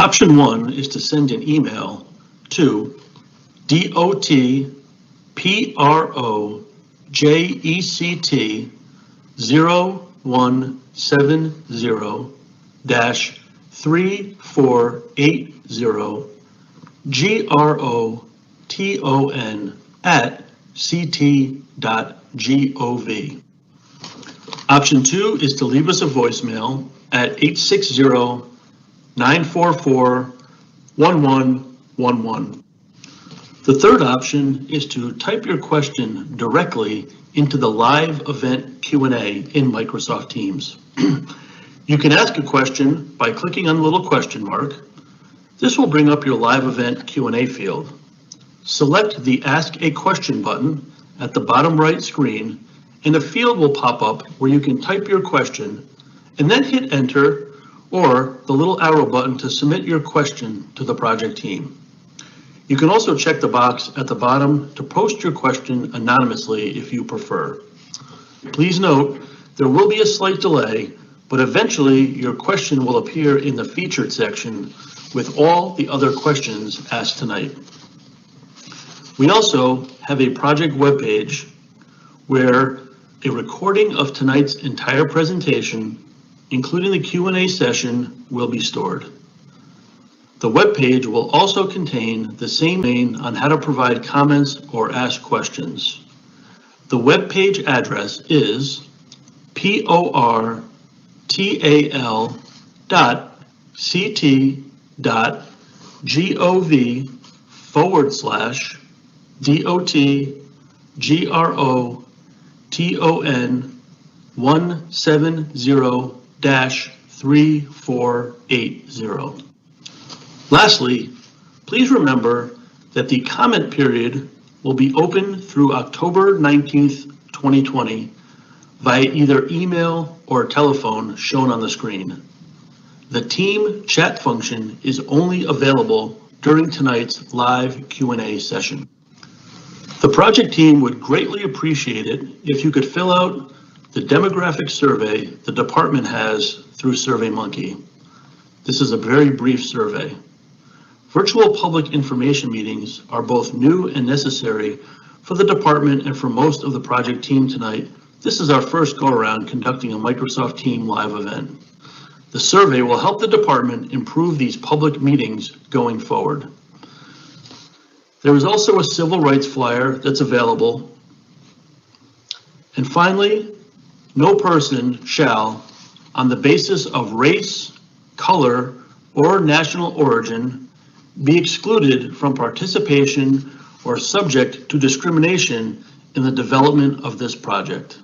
Option 1 is to send an email to dot.pt/017-3480-GROTON@ct.gov. Option 2 is to leave us a voicemail at 860-944-1111. The third option is to type your question directly into the live event Q&A in Microsoft Teams. You can ask a question by clicking on the little question mark. This will bring up your live event Q&A field. Select the Ask a Question button at the bottom right screen, and a field will pop up where you can type your question and then hit enter or the little arrow button to submit your question to the project team. You can also check the box at the bottom to post your question anonymously if you prefer. Please note, there will be a slight delay, but eventually your question will appear in the featured section with all the other questions asked tonight. We also have a project webpage where a recording of tonight's entire presentation, including the Q&A session, will be stored. The webpage will also contain the same domain on how to provide comments or ask questions. The webpage address is portal.ct.gov/DOT/GROTON-170-3480. Lastly, please remember that the comment period will be open through October 19th, 2020 via either email or telephone shown on the screen. The team chat function is only available during tonight's live Q&A session. The project team would greatly appreciate it if you could fill out the demographic survey the department has through SurveyMonkey. This is a very brief survey. Virtual public information meetings are both new and necessary for the department and for most of the project team tonight. This is our first go around conducting a Microsoft Team live event. The survey will help the department improve these public meetings going forward. There is also a civil rights flyer that's available. And finally, no person shall, on the basis of race, color, or national origin, be excluded from participation or subject to discrimination in the development of this project.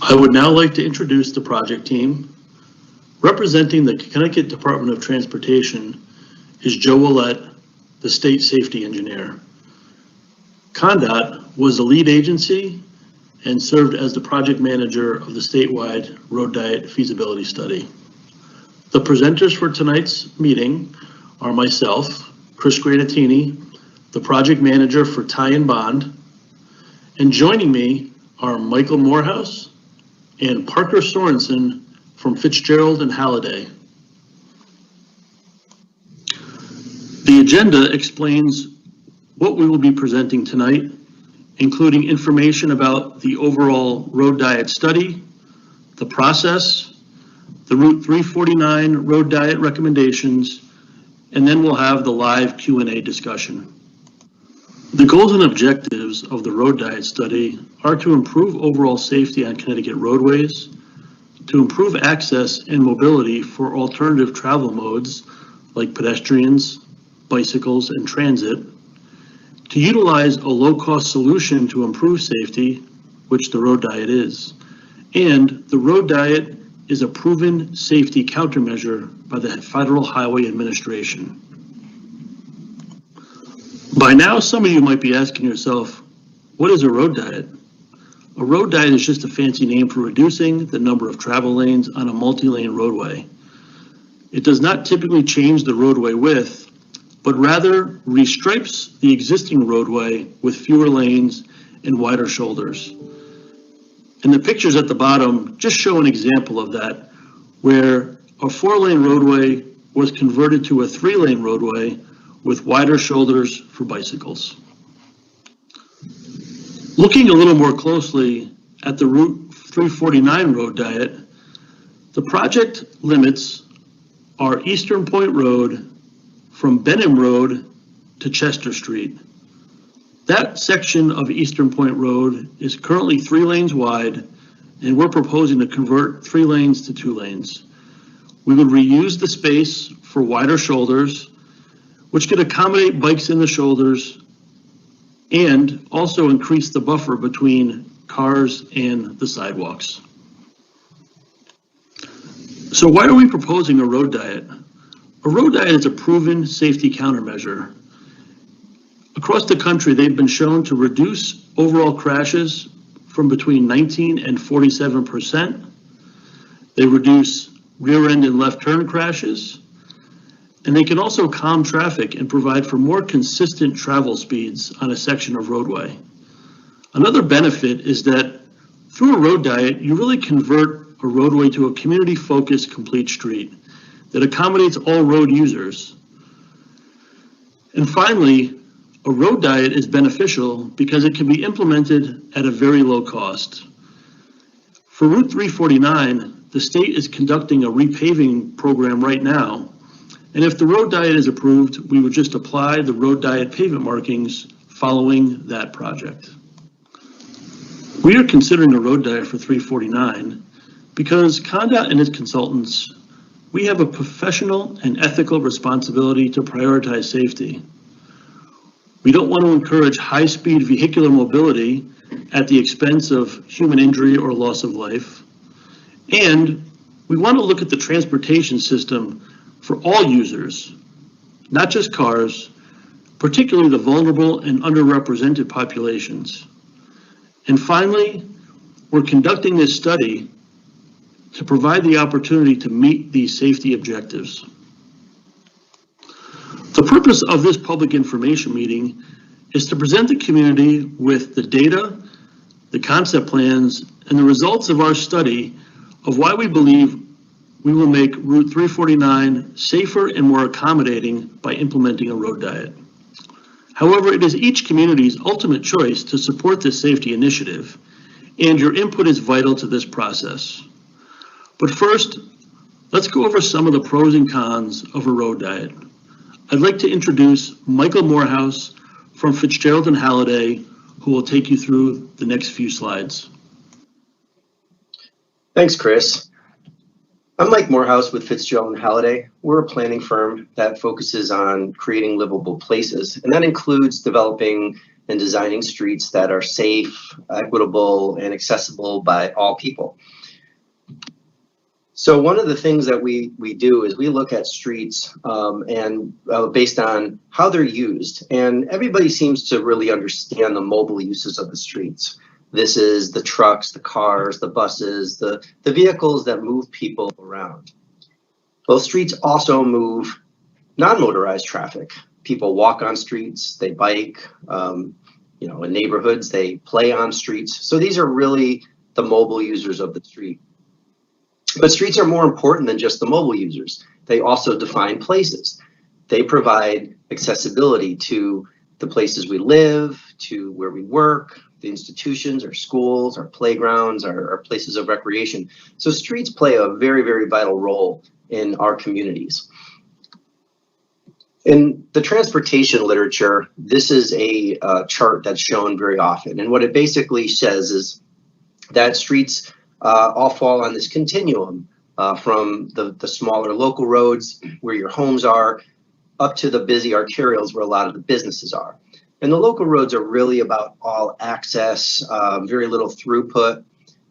I would now like to introduce the project team. Representing the Connecticut Department of Transportation is Joe Willett, the State Safety Engineer. CONDOT was the lead agency and served as the project manager of the statewide road diet feasibility study. The presenters for tonight's meeting are myself, Chris Granatini, the project manager for Tie and Bond, and joining me are Michael Morehouse and Parker Sorensen from Fitzgerald and Halliday. The agenda explains what we will be presenting tonight, including information about the overall road diet study, the process, the Route 349 road diet recommendations, and then we'll have the live Q&A discussion. The goals and objectives of the road diet study are to improve overall safety on Connecticut roadways, to improve access and mobility for alternative travel modes like pedestrians, bicycles, and transit, to utilize a low-cost solution to improve safety, which the road diet is, and the road diet is a proven safety countermeasure by the Federal Highway Administration. By now, some of you might be asking yourself, what is a road diet? A road diet is just a fancy name for reducing the number of travel lanes on a multi-lane roadway. It does not typically change the roadway width, but rather restripes the existing roadway with fewer lanes and wider shoulders. And the pictures at the bottom just show an example of that, where a 4-lane roadway was converted to a 3-lane roadway with wider shoulders for bicycles. Looking a little more closely at the Route 349 road diet, the project limits are Eastern Point Road from Benham Road to Chester Street. That section of Eastern Point Road is currently 3 lanes wide, and we're proposing to convert 3 lanes to 2 lanes. We would reuse the space for wider shoulders, which could accommodate bikes in the shoulders and also increase the buffer between cars and the sidewalks. So why are we proposing a road diet? A road diet is a proven safety countermeasure. Across the country, they've been shown to reduce overall crashes from between 19 and 47%. They reduce rear end and left turn crashes, and they can also calm traffic and provide for more consistent travel speeds on a section of roadway. Another benefit is that through a road diet, you really convert a roadway to a community-focused complete street that accommodates all road users. And finally, a road diet is beneficial because it can be implemented at a very low cost. For Route 349, the state is conducting a repaving program right now, and if the road diet is approved, we would just apply the road diet pavement markings following that project. We are considering a road diet for 349 because ConnDOT and its consultants, we have a professional and ethical responsibility to prioritize safety. We don't want to encourage high-speed vehicular mobility at the expense of human injury or loss of life. And we want to look at the transportation system for all users, not just cars, particularly the vulnerable and underrepresented populations. And finally, we're conducting this study to provide the opportunity to meet these safety objectives. The purpose of this public information meeting is to present the community with the data, the concept plans, and the results of our study of why we believe we will make Route 349 safer and more accommodating by implementing a road diet. However, it is each community's ultimate choice to support this safety initiative, and your input is vital to this process. But first, let's go over some of the pros and cons of a road diet. I'd like to introduce Michael Morehouse from Fitzgerald and Halliday, who will take you through the next few slides. Thanks, Chris. I'm Mike Morehouse with Fitzgerald and Halliday. We're a planning firm that focuses on creating livable places, and that includes developing and designing streets that are safe, equitable, and accessible by all people. So one of the things that we do is we look at streets based on how they're used, and everybody seems to really understand the mobile uses of the streets. This is the trucks, the cars, the buses, the vehicles that move people around. Well, streets also move non-motorized traffic. People walk on streets, they bike, in neighborhoods, they play on streets. So these are really the mobile users of the street. But streets are more important than just the mobile users. They also define places. They provide accessibility to the places we live, to where we work, the institutions, our schools, our playgrounds, our places of recreation. So streets play a very, very vital role in our communities. In the transportation literature, this is a chart that's shown very often. And what it basically says is that streets all fall on this continuum from the smaller local roads where your homes are up to the busy arterials where a lot of the businesses are. And the local roads are really about all access, very little throughput.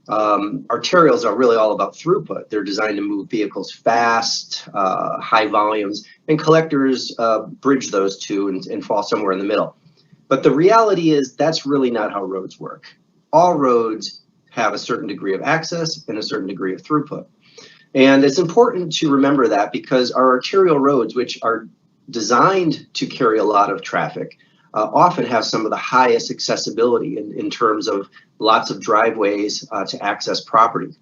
Arterials are really all about throughput. They're designed to move vehicles fast, high volumes, and collectors bridge those two and fall somewhere in the middle. But the reality is that's really not how roads work. All roads have a certain degree of access and a certain degree of throughput. And it's important to remember that because our arterial roads, which are designed to carry a lot of traffic, often have some of the highest accessibility in terms of lots of driveways to access property.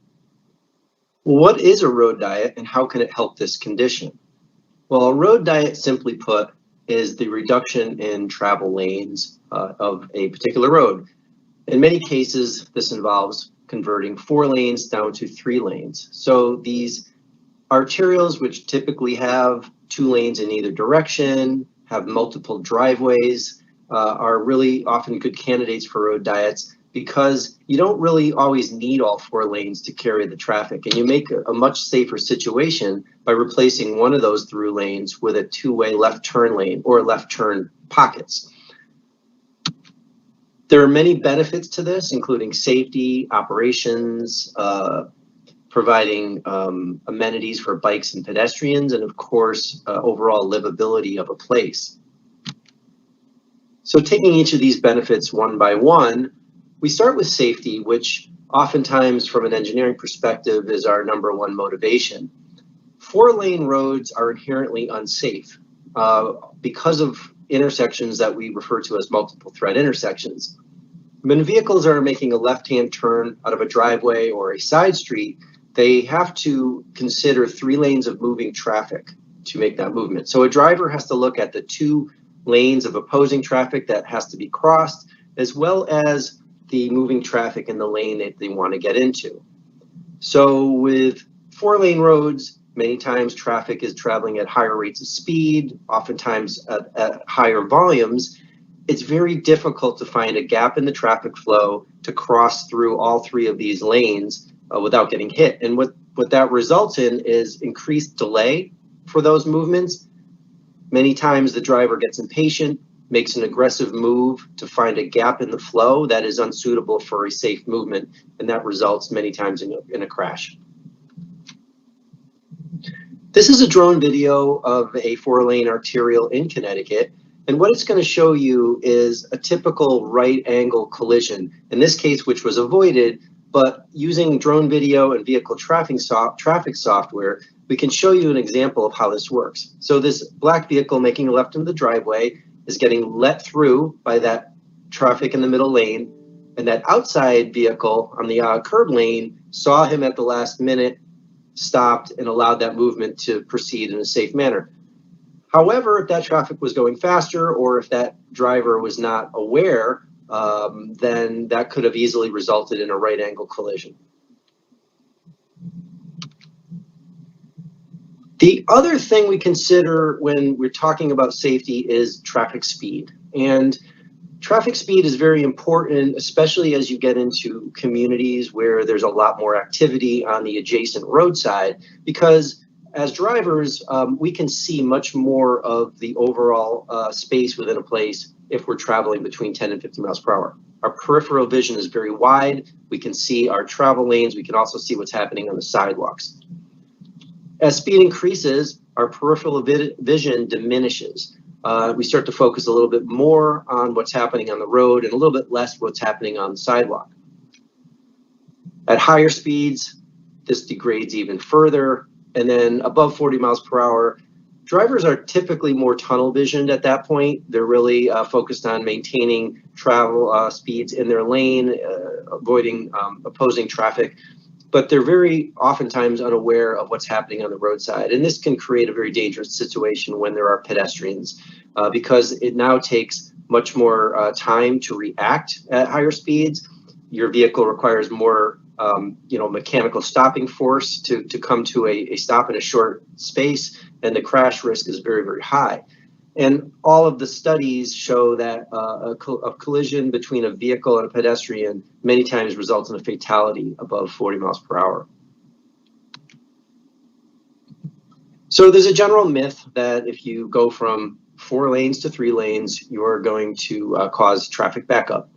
What is a road diet and how can it help this condition? Well, a road diet, simply put, is the reduction in travel lanes of a particular road. In many cases, this involves converting 4 lanes down to 3 lanes. So these arterials, which typically have 2 lanes in either direction, have multiple driveways, are really often good candidates for road diets because you don't really always need all 4 lanes to carry the traffic, and you make a much safer situation by replacing one of those through lanes with a 2-way left turn lane or left turn pockets. There are many benefits to this, including safety, operations, providing amenities for bikes and pedestrians, and of course, overall livability of a place. So taking each of these benefits one by one, we start with safety, which oftentimes from an engineering perspective is our #1 motivation. 4-lane roads are inherently unsafe because of intersections that we refer to as multiple thread intersections. When vehicles are making a left-hand turn out of a driveway or a side street, they have to consider 3 lanes of moving traffic to make that movement. So a driver has to look at the 2 lanes of opposing traffic that has to be crossed, as well as the moving traffic in the lane that they want to get into. So with 4-lane roads, many times traffic is traveling at higher rates of speed, oftentimes at higher volumes. It's very difficult to find a gap in the traffic flow to cross through all 3 of these lanes without getting hit. And what that results in is increased delay for those movements. Many times the driver gets impatient, makes an aggressive move to find a gap in the flow that is unsuitable for a safe movement, and that results many times in a crash. This is a drone video of a 4-lane arterial in Connecticut, and what it's going to show you is a typical right angle collision, in this case which was avoided, but using drone video and vehicle traffic software, we can show you an example of how this works. So this black vehicle making a left into the driveway is getting let through by that traffic in the middle lane, and that outside vehicle on the curb lane saw him at the last minute, stopped, and allowed that movement to proceed in a safe manner. However, if that traffic was going faster, or if that driver was not aware, then that could have easily resulted in a right angle collision. The other thing we consider when we're talking about safety is traffic speed. And traffic speed is very important, especially as you get into communities where there's a lot more activity on the adjacent roadside, because as drivers, we can see much more of the overall space within a place if we're traveling between 10 and 50 miles per hour. Our peripheral vision is very wide. We can see our travel lanes. We can also see what's happening on the sidewalks. As speed increases, our peripheral vision diminishes. We start to focus a little bit more on what's happening on the road and a little bit less what's happening on the sidewalk. At higher speeds, this degrades even further. And then above 40 miles per hour, drivers are typically more tunnel visioned at that point. They're really focused on maintaining travel speeds in their lane, avoiding opposing traffic. But they're very oftentimes unaware of what's happening on the roadside. And this can create a very dangerous situation when there are pedestrians because it now takes much more time to react at higher speeds. Your vehicle requires more mechanical stopping force to come to a stop in a short space, and the crash risk is very, very high. And all of the studies show that a collision between a vehicle and a pedestrian many times results in a fatality above 40 miles per hour. So there's a general myth that if you go from 4 lanes to 3 lanes, you're going to cause traffic backup.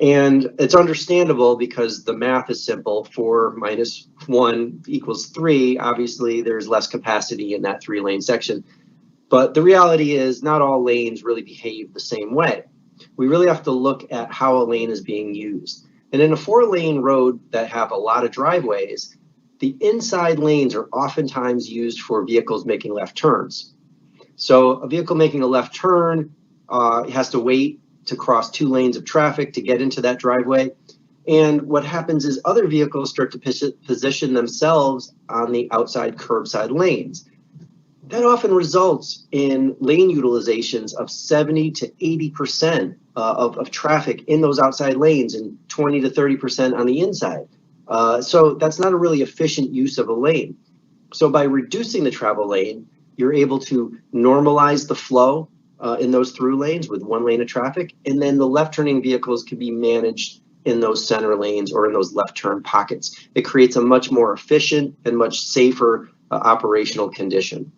And it's understandable because the math is simple. 4 minus 1 equals 3. Obviously, there's less capacity in that 3-lane section. But the reality is not all lanes really behave the same way. We really have to look at how a lane is being used. And in a 4-lane road that have a lot of driveways, the inside lanes are oftentimes used for vehicles making left turns. So a vehicle making a left turn has to wait to cross 2 lanes of traffic to get into that driveway. And what happens is other vehicles start to position themselves on the outside curbside lanes. that often results in lane utilizations of 70 to 80% of traffic in those outside lanes and 20 to 30% on the inside. So that's not a really efficient use of a lane. So by reducing the travel lane, you're able to normalize the flow in those through lanes with one lane of traffic, and then the left turning vehicles can be managed in those center lanes or in those left turn pockets. It creates a much more efficient and much safer operational condition.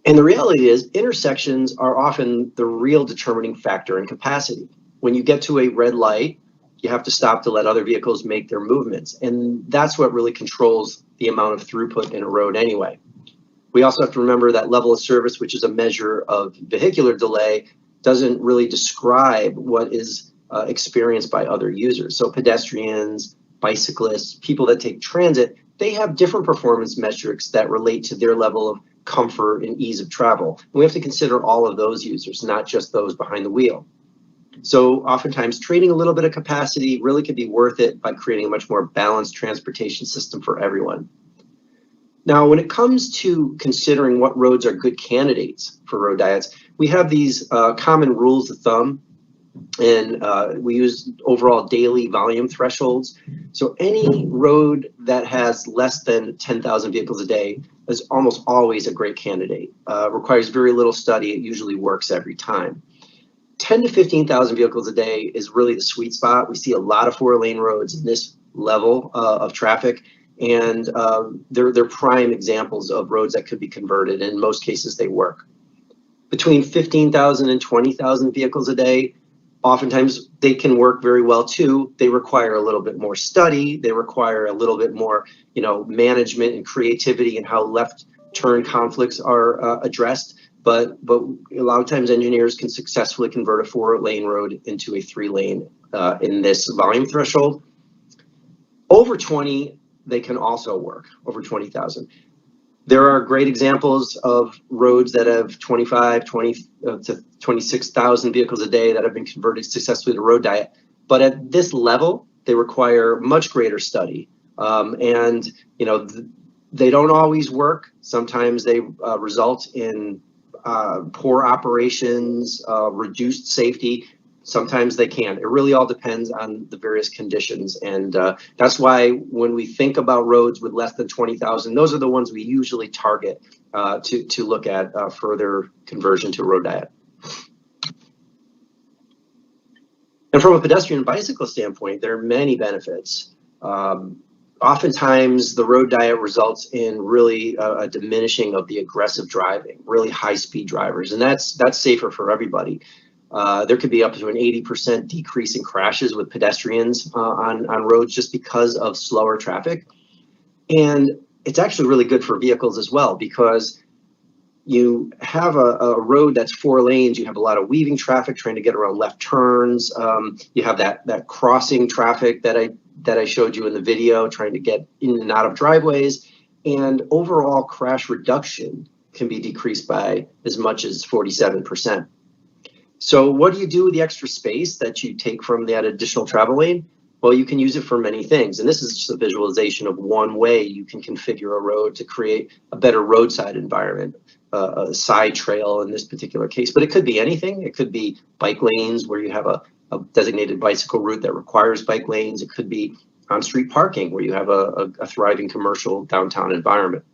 And the reality is intersections are often the real determining factor in capacity. When you get to a red light, you have to stop to let other vehicles make their movements. And that's what really controls the amount of throughput in a road anyway. We also have to remember that level of service, which is a measure of vehicular delay, doesn't really describe what is experienced by other users. So pedestrians, bicyclists, people that take transit, they have different performance metrics that relate to their level of comfort and ease of travel. And we have to consider all of those users, not just those behind the wheel. So oftentimes trading a little bit of capacity really could be worth it by creating a much more balanced transportation system for everyone. Now, when it comes to considering what roads are good candidates for road diets, we have these common rules of thumb, and we use overall daily volume thresholds. So any road that has less than 10,000 vehicles a day is almost always a great candidate. Requires very little study. It usually works every time. 10 to 15,000 vehicles a day is really the sweet spot. We see a lot of 4-lane roads in this level of traffic, and they're prime examples of roads that could be converted. In most cases, they work. Between 15,000 and 20,000 vehicles a day, oftentimes they can work very well too. They require a little bit more study. They require a little bit more, management and creativity in how left turn conflicts are addressed. But a lot of times engineers can successfully convert a 4-lane road into a 3-lane in this volume threshold. Over 20, they can also work, over 20,000. There are great examples of roads that have 25, 20 to 26,000 vehicles a day that have been converted successfully to road diet. But at this level, they require much greater study. They don't always work. Sometimes they result in poor operations, reduced safety. Sometimes they can. It really all depends on the various conditions. And that's why when we think about roads with less than 20,000, those are the ones we usually target to look at further conversion to road diet. And from a pedestrian and bicycle standpoint, there are many benefits. Oftentimes, the road diet results in really a diminishing of the aggressive driving, really high-speed drivers, and that's safer for everybody. There could be up to an 80% decrease in crashes with pedestrians on roads just because of slower traffic. And it's actually really good for vehicles as well, because you have a road that's 4 lanes. You have a lot of weaving traffic trying to get around left turns. You have that crossing traffic that I showed you in the video, trying to get in and out of driveways. And overall crash reduction can be decreased by as much as 47%. So what do you do with the extra space that you take from that additional travel lane? Well, you can use it for many things. And this is just a visualization of one way you can configure a road to create a better roadside environment, a side trail in this particular case. But it could be anything. It could be bike lanes where you have a designated bicycle route that requires bike lanes. It could be on-street parking where you have a thriving commercial downtown environment.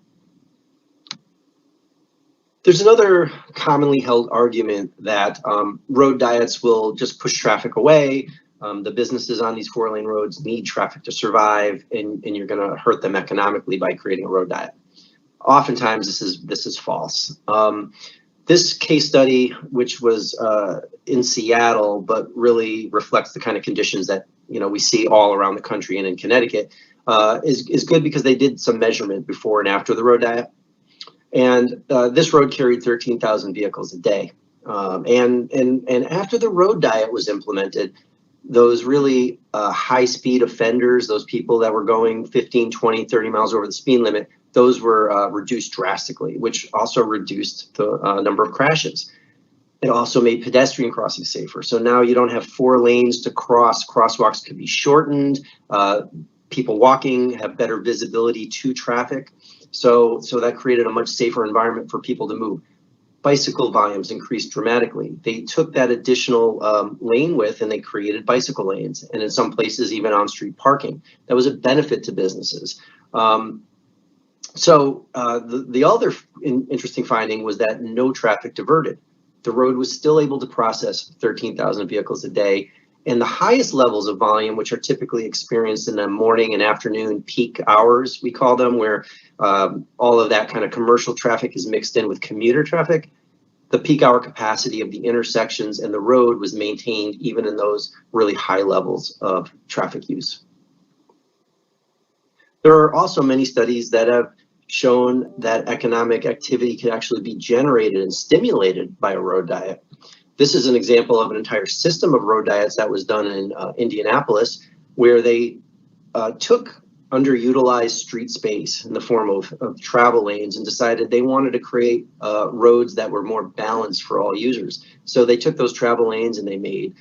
There's another commonly held argument that road diets will just push traffic away. The businesses on these 4-lane roads need traffic to survive, and you're going to hurt them economically by creating a road diet. Oftentimes, this is false. This case study, which was in Seattle, but really reflects the kind of conditions that we see all around the country and in Connecticut, is good because they did some measurement before and after the road diet. And this road carried 13,000 vehicles a day. And after the road diet was implemented, those really high-speed offenders, those people that were going 15, 20, 30 miles over the speed limit, those were reduced drastically, which also reduced the number of crashes. It also made pedestrian crossings safer. So now you don't have 4 lanes to cross. Crosswalks could be shortened. people walking have better visibility to traffic. So that created a much safer environment for people to move. Bicycle volumes increased dramatically. They took that additional lane width and they created bicycle lanes, and in some places even on-street parking. That was a benefit to businesses. The other interesting finding was that no traffic diverted. The road was still able to process 13,000 vehicles a day, and the highest levels of volume, which are typically experienced in the morning and afternoon peak hours, we call them, where all of that kind of commercial traffic is mixed in with commuter traffic, the peak hour capacity of the intersections and the road was maintained even in those really high levels of traffic use. There are also many studies that have shown that economic activity can actually be generated and stimulated by a road diet. This is an example of an entire system of road diets that was done in Indianapolis, where they took underutilized street space in the form of travel lanes and decided they wanted to create roads that were more balanced for all users. So they took those travel lanes and they made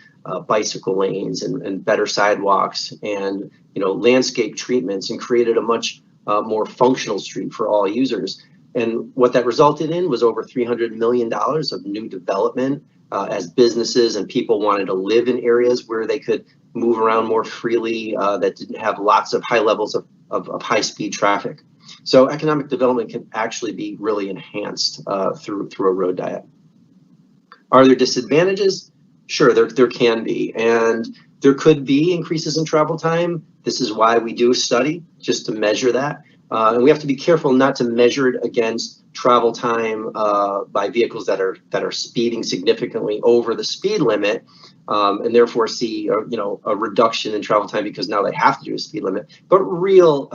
bicycle lanes and better sidewalks and landscape treatments and created a much more functional street for all users. And what that resulted in was over $300 million of new development as businesses and people wanted to live in areas where they could move around more freely that didn't have lots of high levels of high-speed traffic. So economic development can actually be really enhanced through a road diet. Are there disadvantages? Sure, there can be. And there could be increases in travel time. This is why we do a study, just to measure that. And we have to be careful not to measure it against travel time by vehicles that are speeding significantly over the speed limit, and therefore see a reduction in travel time because now they have to do a speed limit, but real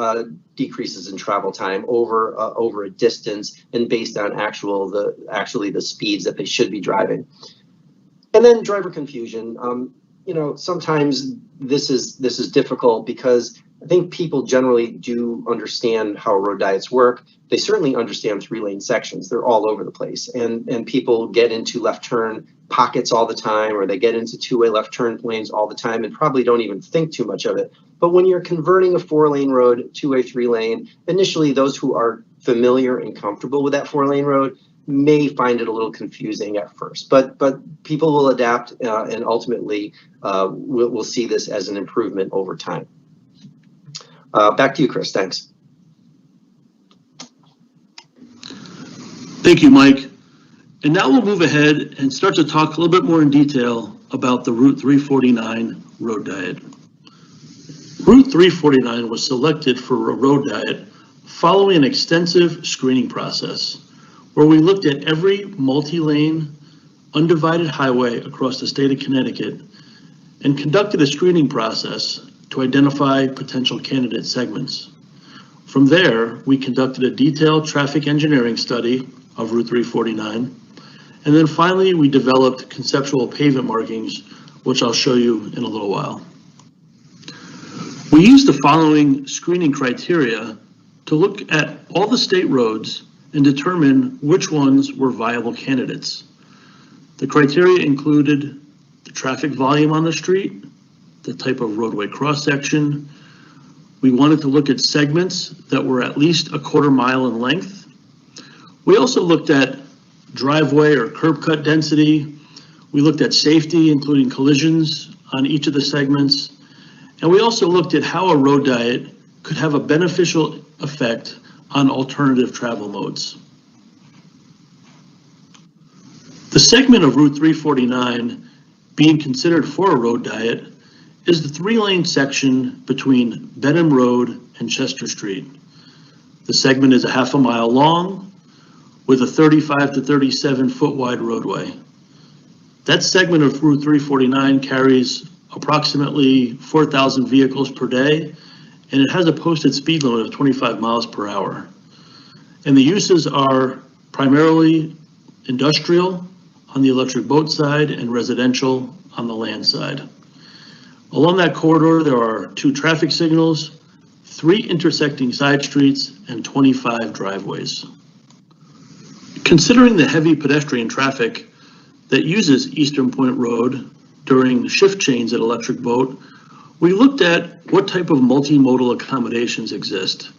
decreases in travel time over a distance and based on actually the speeds that they should be driving. And then driver confusion. Sometimes this is difficult because I think people generally do understand how road diets work. They certainly understand 3-lane sections. They're all over the place. And people get into left turn pockets all the time, or they get into 2-way left turn lanes all the time and probably don't even think too much of it. But when you're converting a 4-lane road, 2-way, 3-lane, initially those who are familiar and comfortable with that 4-lane road may find it a little confusing at first, but people will adapt and ultimately we'll see this as an improvement over time. Back to you, Chris. Thanks. Thank you, Mike. And now we'll move ahead and start to talk a little bit more in detail about the Route 349 road diet. Route 349 was selected for a road diet following an extensive screening process where we looked at every multi-lane, undivided highway across the state of Connecticut and conducted a screening process to identify potential candidate segments. From there, we conducted a detailed traffic engineering study of Route 349, and then finally we developed conceptual pavement markings, which I'll show you in a little while. We used the following screening criteria to look at all the state roads and determine which ones were viable candidates. The criteria included the traffic volume on the street, the type of roadway cross-section. We wanted to look at segments that were at least a 1/4 mile in length. We also looked at driveway or curb cut density. We looked at safety, including collisions on each of the segments. And we also looked at how a road diet could have a beneficial effect on alternative travel modes. The segment of Route 349 being considered for a road diet is the 3-lane section between Benham Road and Chester Street. The segment is a 1/2 mile long with a 35 to 37 foot wide roadway. That segment of Route 349 carries approximately 4,000 vehicles per day, and it has a posted speed limit of 25 miles per hour. And the uses are primarily industrial on the electric boat side and residential on the land side. Along that corridor, there are 2 traffic signals, 3 intersecting side streets, and 25 driveways. Considering the heavy pedestrian traffic that uses Eastern Point Road during shift chains at Electric Boat, We looked at what type of multimodal accommodations exist.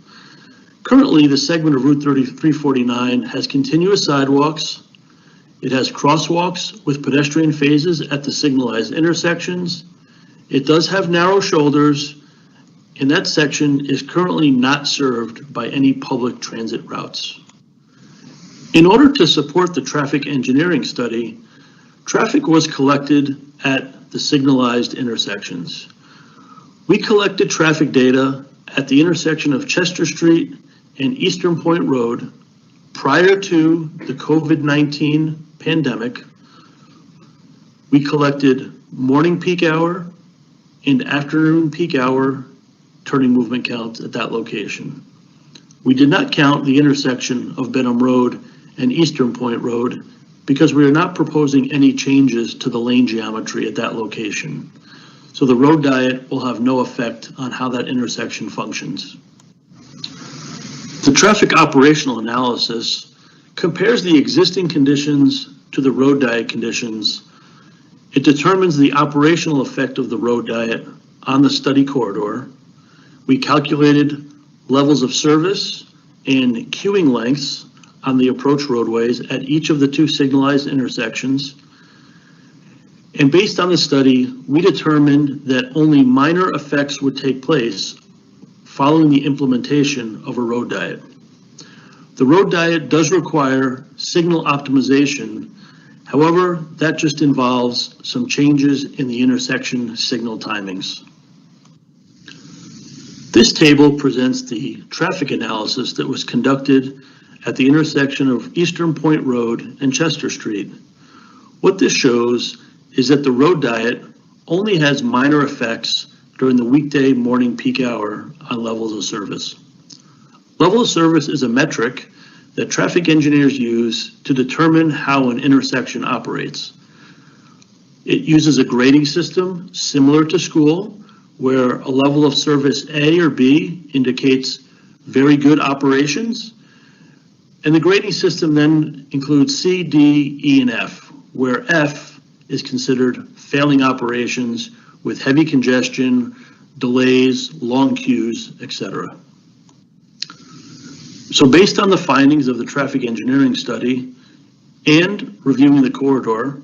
Currently, the segment of Route 349 has continuous sidewalks. It has crosswalks with pedestrian phases at the signalized intersections. It does have narrow shoulders, and that section is currently not served by any public transit routes. In order to support the traffic engineering study, traffic was collected at the signalized intersections. We collected traffic data at the intersection of Chester Street and Eastern Point Road prior to the COVID-19 pandemic. We collected morning peak hour and afternoon peak hour turning movement counts at that location. We did not count the intersection of Benham Road and Eastern Point Road because we are not proposing any changes to the lane geometry at that location. So the road diet will have no effect on how that intersection functions. The traffic operational analysis compares the existing conditions to the road diet conditions. It determines the operational effect of the road diet on the study corridor. We calculated levels of service and queuing lengths on the approach roadways at each of the two signalized intersections. And based on the study, we determined that only minor effects would take place following the implementation of a road diet. The road diet does require signal optimization. However, that just involves some changes in the intersection signal timings. This table presents the traffic analysis that was conducted at the intersection of Eastern Point Road and Chester Street. What this shows is that the road diet only has minor effects during the weekday morning peak hour on levels of service. Level of service is a metric that traffic engineers use to determine how an intersection operates. It uses a grading system similar to school, where a level of service A or B indicates very good operations, and the grading system then includes C, D, E, and F, where F is considered failing operations with heavy congestion, delays, long queues, etc. So based on the findings of the traffic engineering study and reviewing the corridor,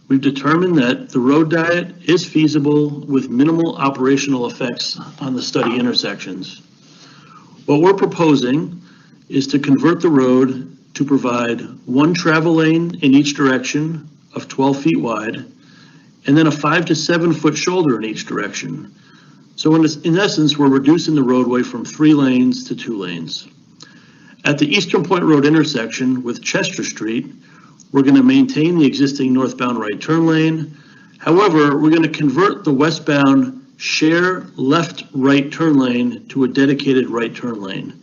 we've determined that the road diet is feasible with minimal operational effects on the study intersections. What we're proposing is to convert the road to provide one travel lane in each direction of 12 feet wide, and then a 5 to 7 foot shoulder in each direction. So in essence, we're reducing the roadway from 3 lanes to 2 lanes. At the Eastern Point Road intersection with Chester Street, we're going to maintain the existing northbound right turn lane. However, we're going to convert the westbound share left-right turn lane to a dedicated right turn lane.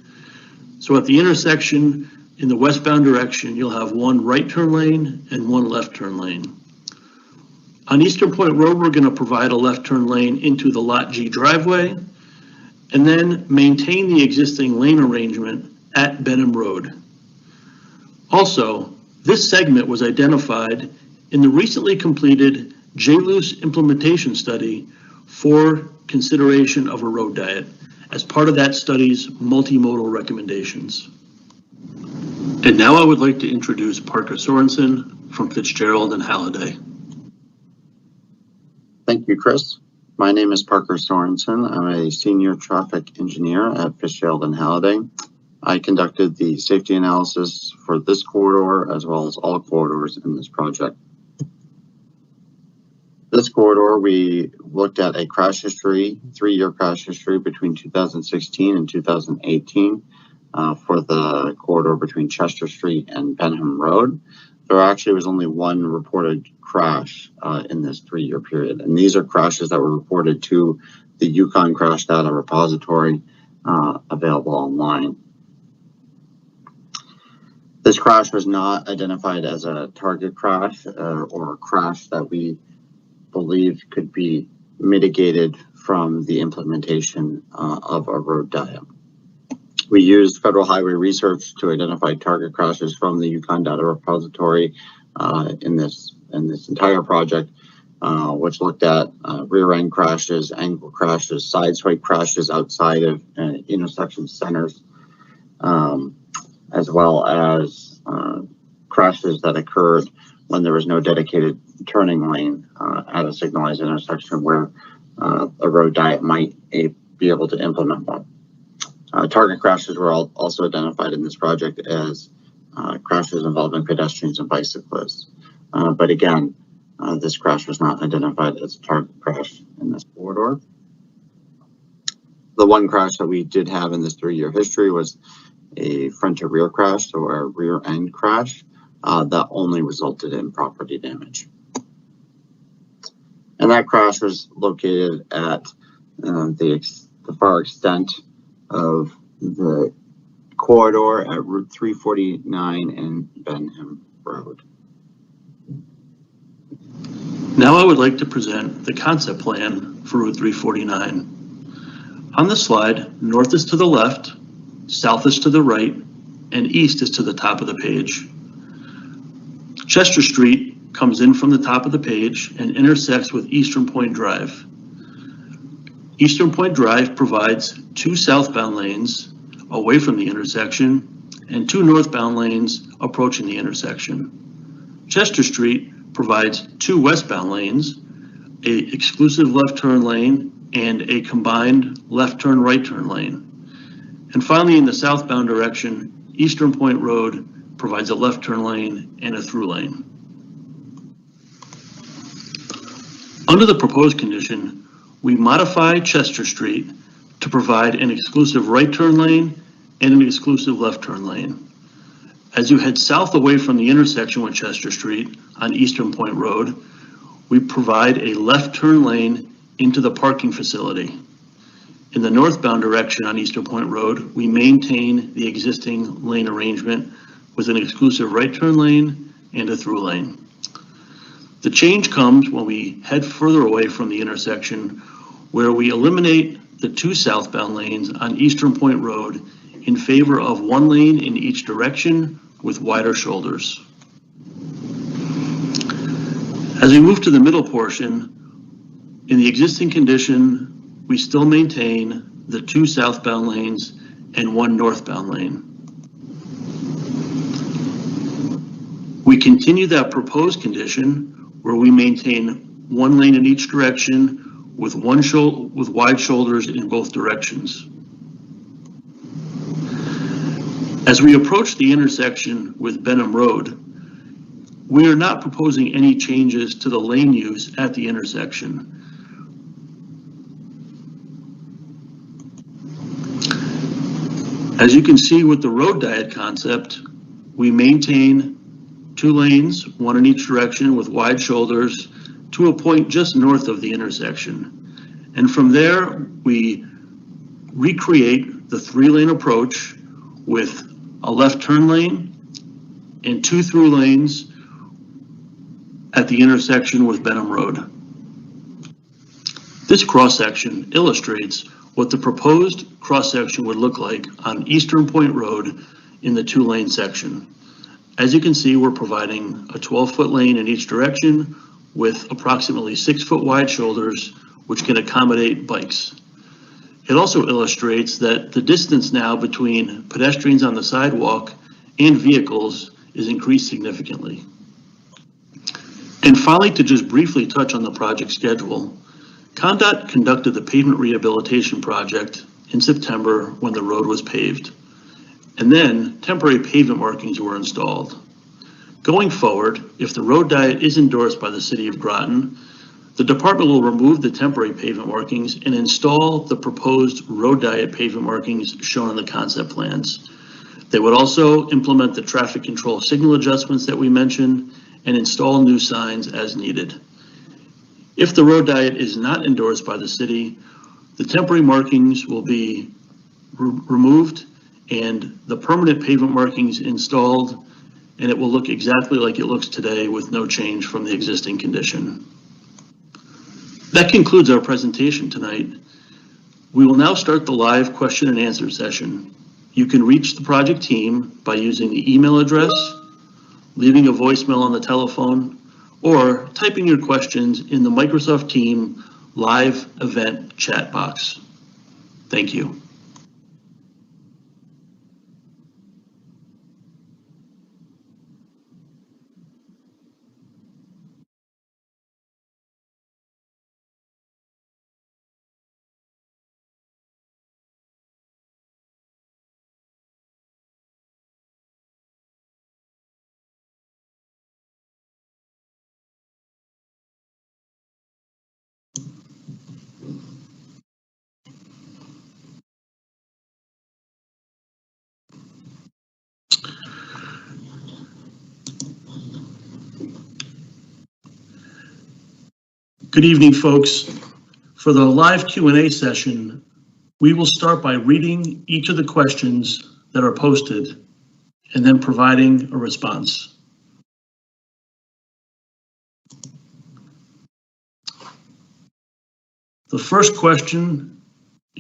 So at the intersection in the westbound direction, you'll have one right turn lane and one left turn lane. On Eastern Point Road, we're going to provide a left turn lane into the Lot G driveway and then maintain the existing lane arrangement at Benham Road. Also, this segment was identified in the recently completed JLUIS implementation study for consideration of a road diet as part of that study's multimodal recommendations. And now I would like to introduce Parker Sorensen from Fitzgerald and Halliday. Thank you, Chris. My name is Parker Sorensen. I'm a senior traffic engineer at Fitzgerald and Halliday. I conducted the safety analysis for this corridor as well as all corridors in this project. This corridor, we looked at a crash history, 3-year crash history between 2016 and 2018 for the corridor between Chester Street and Benham Road. There actually was only one reported crash in this 3-year period. And these are crashes that were reported to the Yukon Crash Data Repository available online. This crash was not identified as a target crash or a crash that we believe could be mitigated from the implementation of a road diet. We used federal highway research to identify target crashes from the Yukon Data Repository in this entire project. which looked at rear end crashes, angle crashes, side swipe crashes outside of intersection centers, as well as crashes that occurred when there was no dedicated turning lane at a signalized intersection where a road diet might be able to implement one. Target crashes were also identified in this project as crashes involving pedestrians and bicyclists. But again, this crash was not identified as a target crash in this corridor. The one crash that we did have in this 3-year history was a front to rear crash, so a rear end crash that only resulted in property damage. And that crash was located at the far extent of the corridor at Route 349 and Benham Road. Now I would like to present the concept plan for Route 349. On the slide, north is to the left, south is to the right, and east is to the top of the page. Chester Street comes in from the top of the page and intersects with Eastern Point Drive. Eastern Point Drive provides 2 southbound lanes away from the intersection and 2 northbound lanes approaching the intersection. Chester Street provides 2 westbound lanes, an exclusive left turn lane, and a combined left turn, right turn lane. And finally, in the southbound direction, Eastern Point Road provides a left turn lane and a through lane. Under the proposed condition, we modify Chester Street to provide an exclusive right turn lane and an exclusive left turn lane. As you head south away from the intersection with Chester Street on Eastern Point Road, we provide a left turn lane into the parking facility. In the northbound direction on Eastern Point Road, we maintain the existing lane arrangement with an exclusive right turn lane and a through lane. The change comes when we head further away from the intersection, where we eliminate the 2 southbound lanes on Eastern Point Road in favor of 1 lane in each direction with wider shoulders. As we move to the middle portion, in the existing condition, we still maintain the 2 southbound lanes and 1 northbound lane. We continue that proposed condition where we maintain 1 lane in each direction with wide shoulders in both directions. As we approach the intersection with Benham Road, we are not proposing any changes to the lane use at the intersection. As you can see with the road diet concept, we maintain 2 lanes, 1 in each direction with wide shoulders to a point just north of the intersection. And from there, we recreate the 3-lane approach with a left turn lane and 2 through lanes at the intersection with Benham Road. This cross-section illustrates what the proposed cross-section would look like on Eastern Point Road in the 2-lane section. As you can see, we're providing a 12-foot lane in each direction with approximately 6-foot wide shoulders, which can accommodate bikes. It also illustrates that the distance now between pedestrians on the sidewalk and vehicles is increased significantly. And finally, to just briefly touch on the project schedule, ConnDOT conducted the pavement rehabilitation project in September when the road was paved. And then temporary pavement markings were installed. Going forward, if the road diet is endorsed by the City of Groton, the department will remove the temporary pavement markings and install the proposed road diet pavement markings shown in the concept plans. They would also implement the traffic control signal adjustments that we mentioned and install new signs as needed. If the road diet is not endorsed by the city, the temporary markings will be removed and the permanent pavement markings installed, and it will look exactly like it looks today with no change from the existing condition. That concludes our presentation tonight. We will now start the live question and answer session. You can reach the project team by using the email address, leaving a voicemail on the telephone, or typing your questions in the Microsoft Teams live event chat box. Thank you. Good evening, folks. For the live Q&A session, we will start by reading each of the questions that are posted and then providing a response. The first question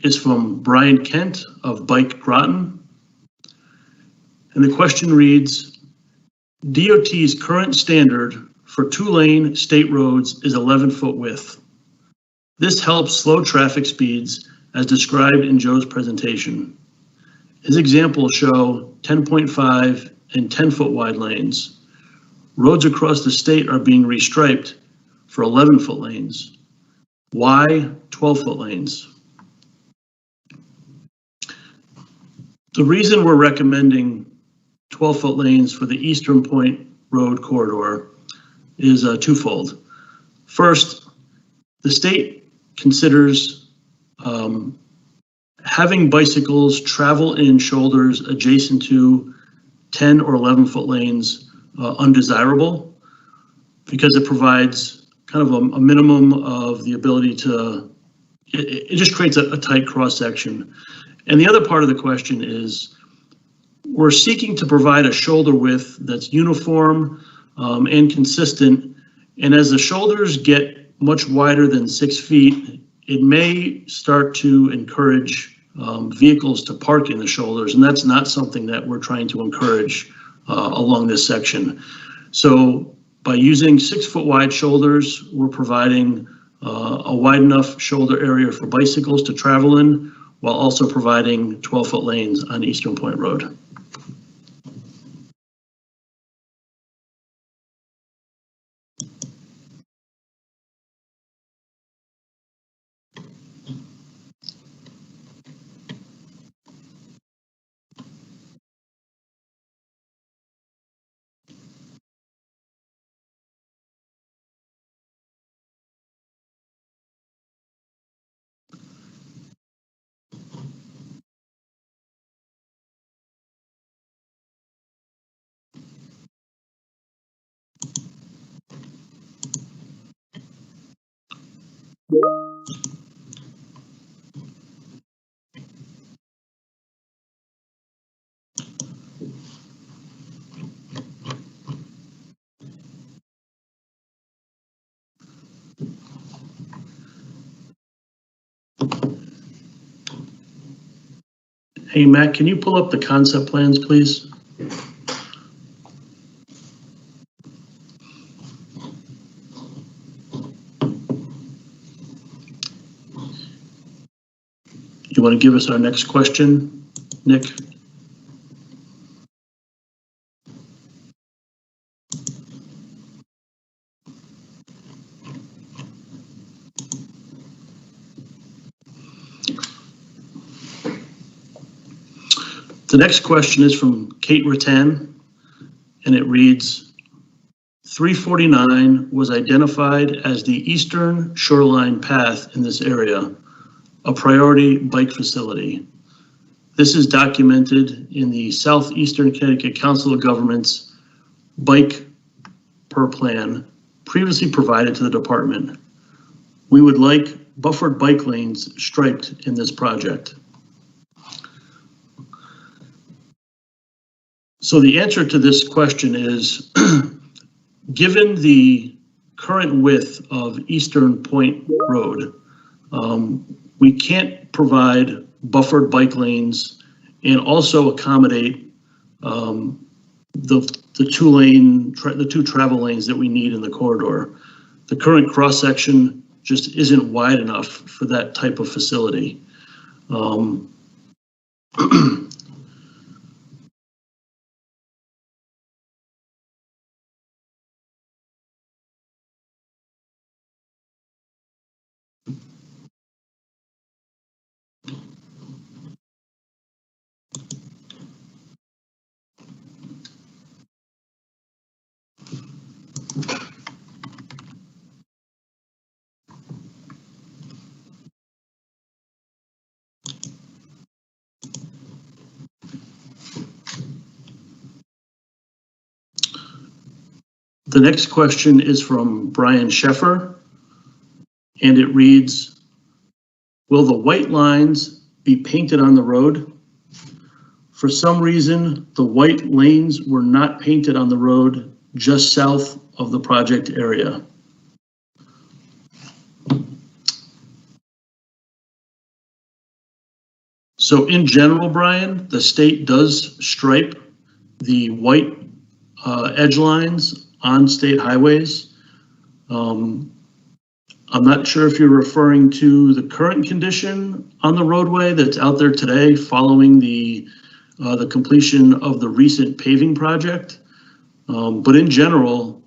is from Brian Kent of Bike Groton. And the question reads, DOT's current standard for 2-lane state roads is 11-foot width. This helps slow traffic speeds as described in Joe's presentation. His examples show 10.5 and 10-foot wide lanes. Roads across the state are being restriped for 11-foot lanes. Why 12-foot lanes? The reason we're recommending 12-foot lanes for the Eastern Point Road corridor is twofold. First, the state considers having bicycles travel in shoulders adjacent to 10 or 11-foot lanes undesirable because it provides kind of a minimum of the ability to, it just creates a tight cross section. And the other part of the question is, we're seeking to provide a shoulder width that's uniform and consistent. And as the shoulders get much wider than 6 feet, it may start to encourage vehicles to park in the shoulders. And that's not something that we're trying to encourage along this section. So by using 6-foot wide shoulders, we're providing a wide enough shoulder area for bicycles to travel in, while also providing 12-foot lanes on Eastern Point Road. Hey, Matt, can you pull up the concept plans, please? You want to give us our next question, Nick? The next question is from Kate Rattan, and it reads, 349 was identified as the eastern shoreline path in this area, a priority bike facility. This is documented in the Southeastern Connecticut Council of Governments bike per plan previously provided to the department. We would like buffered bike lanes striped in this project. So the answer to this question is, given the current width of Eastern Point Road, we can't provide buffered bike lanes and also accommodate the two travel lanes that we need in the corridor. The current cross section just isn't wide enough for that type of facility. The next question is from Brian Sheffer, and it reads, will the white lines be painted on the road? For some reason, the white lanes were not painted on the road just south of the project area. So in general, Brian, the state does stripe the white edge lines on state highways. I'm not sure if you're referring to the current condition on the roadway that's out there today following the completion of the recent paving project. But in general,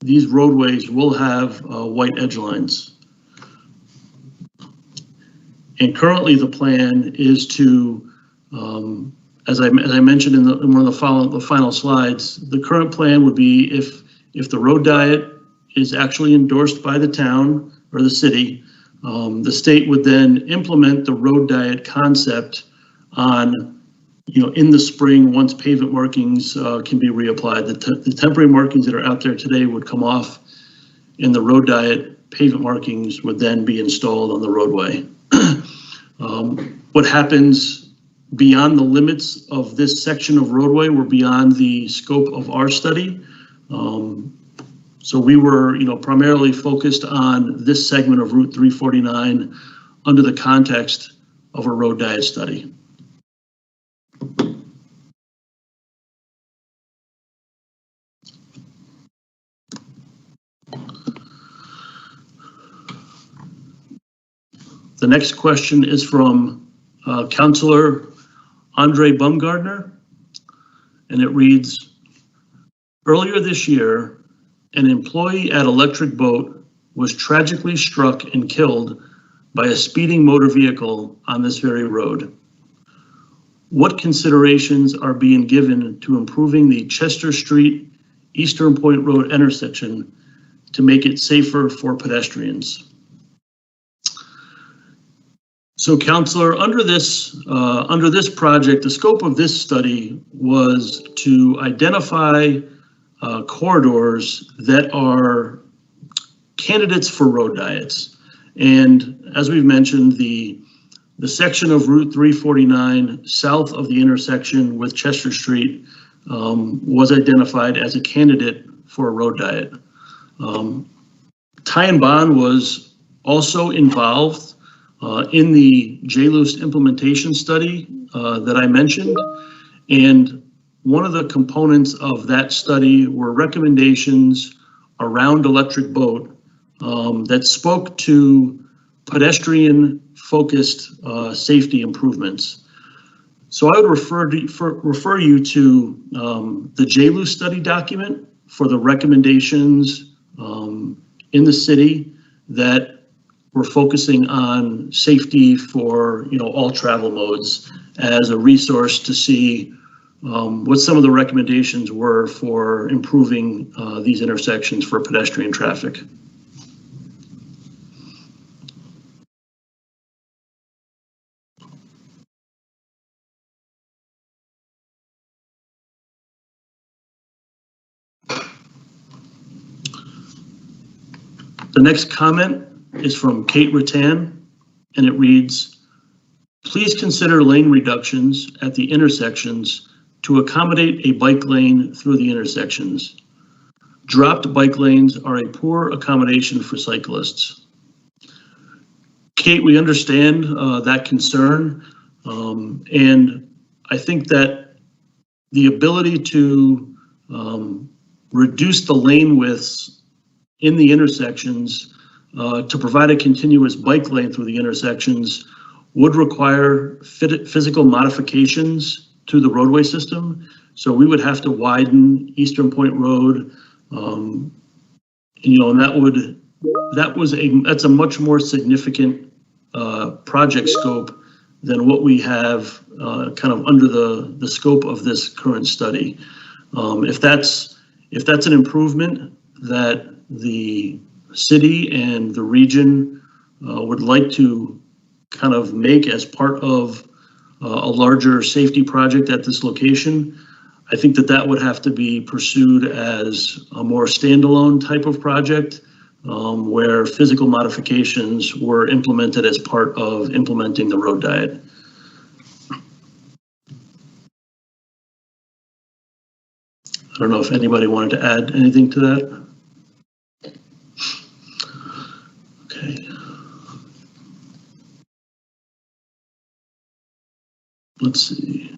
these roadways will have white edge lines. And currently the plan is to, as I mentioned in one of the final slides, the current plan would be if the road diet is actually endorsed by the town or the city, the state would then implement the road diet concept on, in the spring once pavement markings can be reapplied. The temporary markings that are out there today would come off, and the road diet pavement markings would then be installed on the roadway. What happens beyond the limits of this section of roadway were beyond the scope of our study. So we were, primarily focused on this segment of Route 349 under the context of a road diet study. The next question is from Councilor Andre Bumgardner, and it reads, earlier this year, an employee at Electric Boat was tragically struck and killed by a speeding motor vehicle on this very road. What considerations are being given to improving the Chester Street Eastern Point Road intersection to make it safer for pedestrians? So, Councilor, under this project, the scope of this study was to identify corridors that are candidates for road diets. And as we've mentioned, the section of Route 349 south of the intersection with Chester Street was identified as a candidate for a road diet. Ty and Bond was also involved in the JLUIS implementation study that I mentioned. And one of the components of that study were recommendations around Electric Boat that spoke to pedestrian-focused safety improvements. So I would refer you to the JLUIS study document for the recommendations in the city that we're focusing on safety for all travel modes as a resource to see what some of the recommendations were for improving these intersections for pedestrian traffic. The next comment is from Kate Rattan, and it reads, please consider lane reductions at the intersections to accommodate a bike lane through the intersections. Dropped bike lanes are a poor accommodation for cyclists. Kate, we understand that concern, and I think that the ability to reduce the lane widths in the intersections to provide a continuous bike lane through the intersections would require physical modifications to the roadway system. So we would have to widen Eastern Point Road, and that's a much more significant project scope than what we have kind of under the scope of this current study. If that's an improvement that the city and the region would like to kind of make as part of a larger safety project at this location, I think that would have to be pursued as a more standalone type of project where physical modifications were implemented as part of implementing the road diet. I don't know if anybody wanted to add anything to that. Okay. Let's see.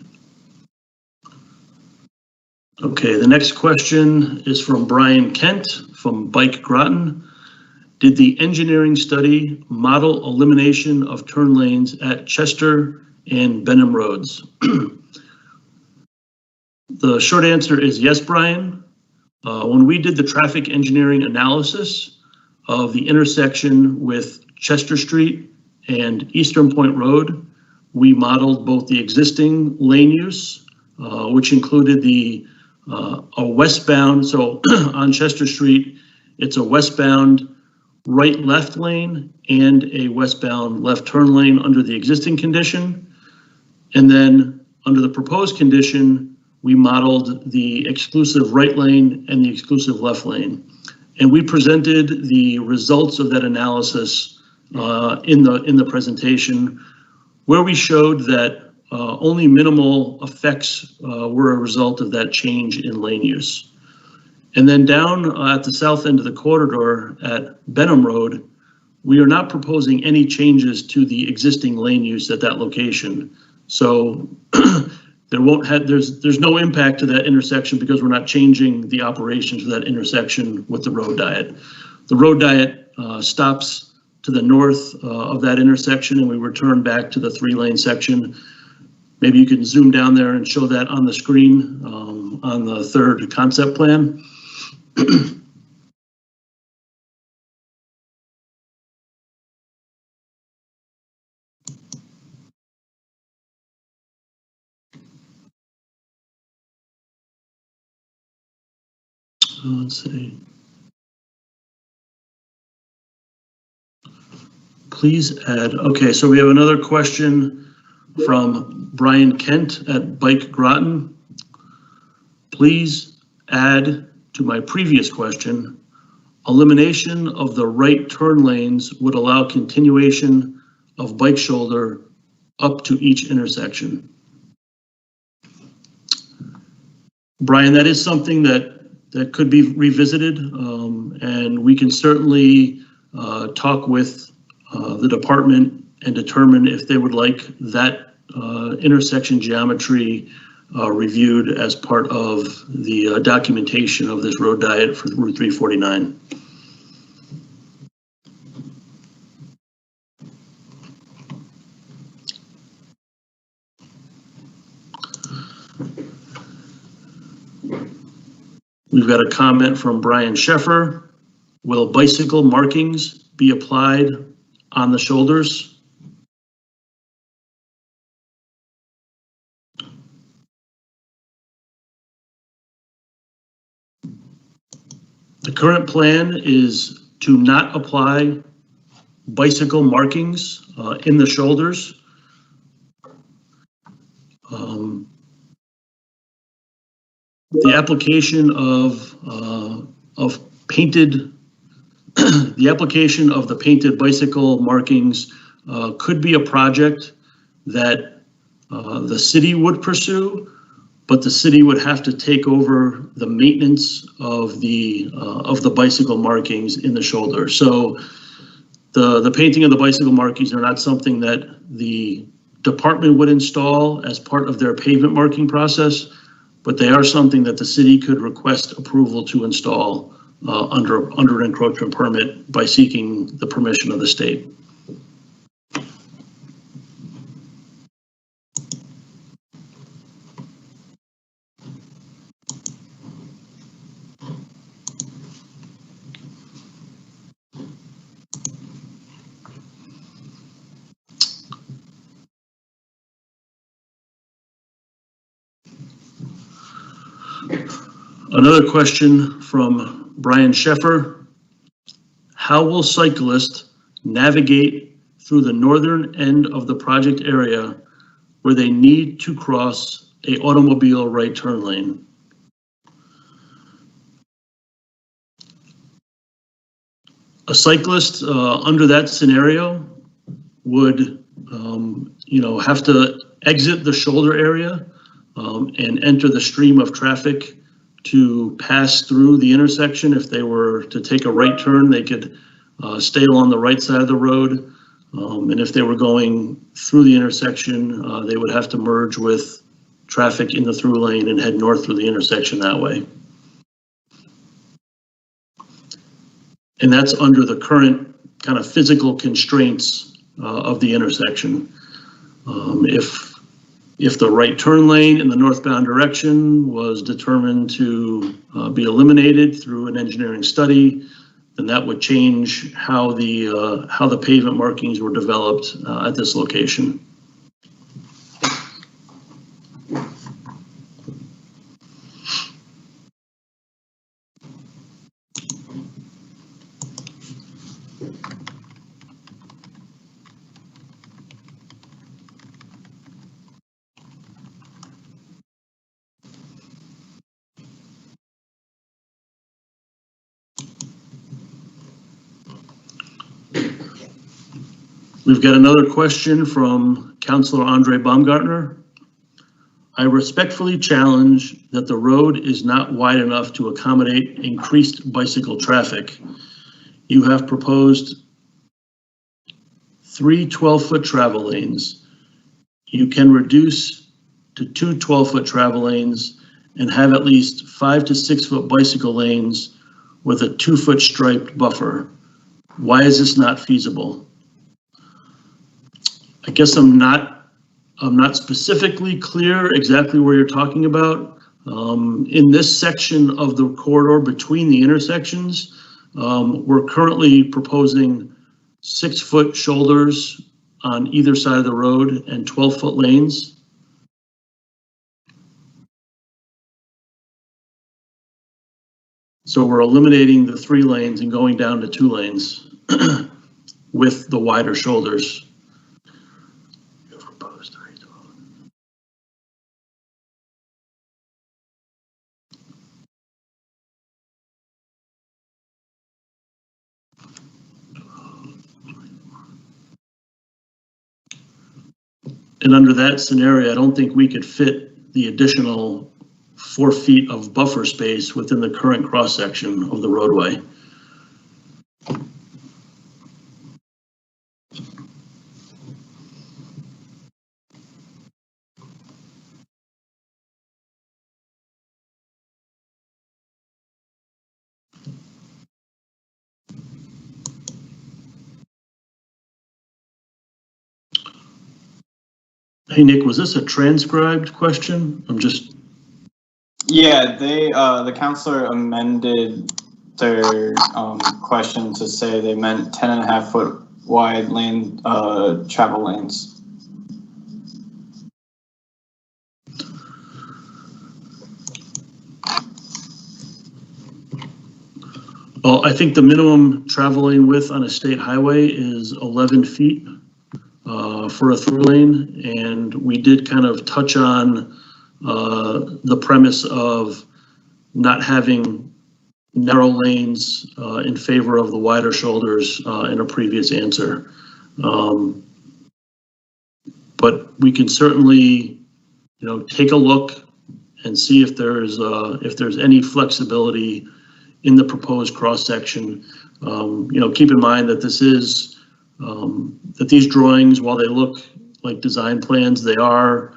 Okay, the next question is from Brian Kent from Bike Groton. Did the engineering study model elimination of turn lanes at Chester and Benham Roads? The short answer is yes, Brian. When we did the traffic engineering analysis of the intersection with Chester Street and Eastern Point Road, we modeled both the existing lane use, which included a westbound, so on Chester Street, it's a westbound right-left lane and a westbound left turn lane under the existing condition. And then under the proposed condition, we modeled the exclusive right lane and the exclusive left lane. And we presented the results of that analysis in the presentation, where we showed that only minimal effects were a result of that change in lane use. And then down at the south end of the corridor at Benham Road, we are not proposing any changes to the existing lane use at that location. So there's no impact to that intersection because we're not changing the operations of that intersection with the road diet. The road diet stops to the north of that intersection, and we return back to the 3-lane section. Maybe you can zoom down there and show that on the screen on the third concept plan. Let's see. Please add. Okay, so we have another question from Brian Kent at Bike Groton. Please add to my previous question, elimination of the right turn lanes would allow continuation of bike shoulder up to each intersection. Brian, that is something that could be revisited, and we can certainly talk with the department and determine if they would like that intersection geometry reviewed as part of the documentation of this road diet for Route 349. We've got a comment from Brian Sheffer. Will bicycle markings be applied on the shoulders? The current plan is to not apply bicycle markings in the shoulders. The application of painted, the application of the painted bicycle markings could be a project that the city would pursue, but the city would have to take over the maintenance of the bicycle markings in the shoulder. So the painting of the bicycle markings are not something that the department would install as part of their pavement marking process, but they are something that the city could request approval to install under an encroachment permit by seeking the permission of the state. Another question from Brian Sheffer. How will cyclists navigate through the northern end of the project area where they need to cross a automobile right turn lane? A cyclist under that scenario would have to exit the shoulder area and enter the stream of traffic to pass through the intersection. If they were to take a right turn, they could stay along the right side of the road. And if they were going through the intersection, they would have to merge with traffic in the through lane and head north through the intersection that way. And that's under the current kind of physical constraints of the intersection. If the right turn lane in the northbound direction was determined to be eliminated through an engineering study, then that would change how the pavement markings were developed at this location. We've got another question from Councilor Andre Baumgartner. I respectfully challenge that the road is not wide enough to accommodate increased bicycle traffic. You have proposed 3 12-foot travel lanes. You can reduce to 2 12-foot travel lanes and have at least 5 to 6 foot bicycle lanes with a 2-foot striped buffer. Why is this not feasible? I guess I'm not specifically clear exactly where you're talking about. In this section of the corridor between the intersections, we're currently proposing 6-foot shoulders on either side of the road and 12-foot lanes. So we're eliminating the 3 lanes and going down to 2 lanes with the wider shoulders. And under that scenario, I don't think we could fit the additional 4 feet of buffer space within the current cross section of the roadway. Hey, Nick, was this a transcribed question? Yeah, the counselor amended their question to say they meant 10.5 foot wide lane travel lanes. Well, I think the minimum travel lane width on a state highway is 11 feet. For a through lane, and we did kind of touch on the premise of not having narrow lanes in favor of the wider shoulders in a previous answer. But we can certainly, take a look and see if there's any flexibility in the proposed cross section. Keep in mind that this is that these drawings, while they look like design plans, they are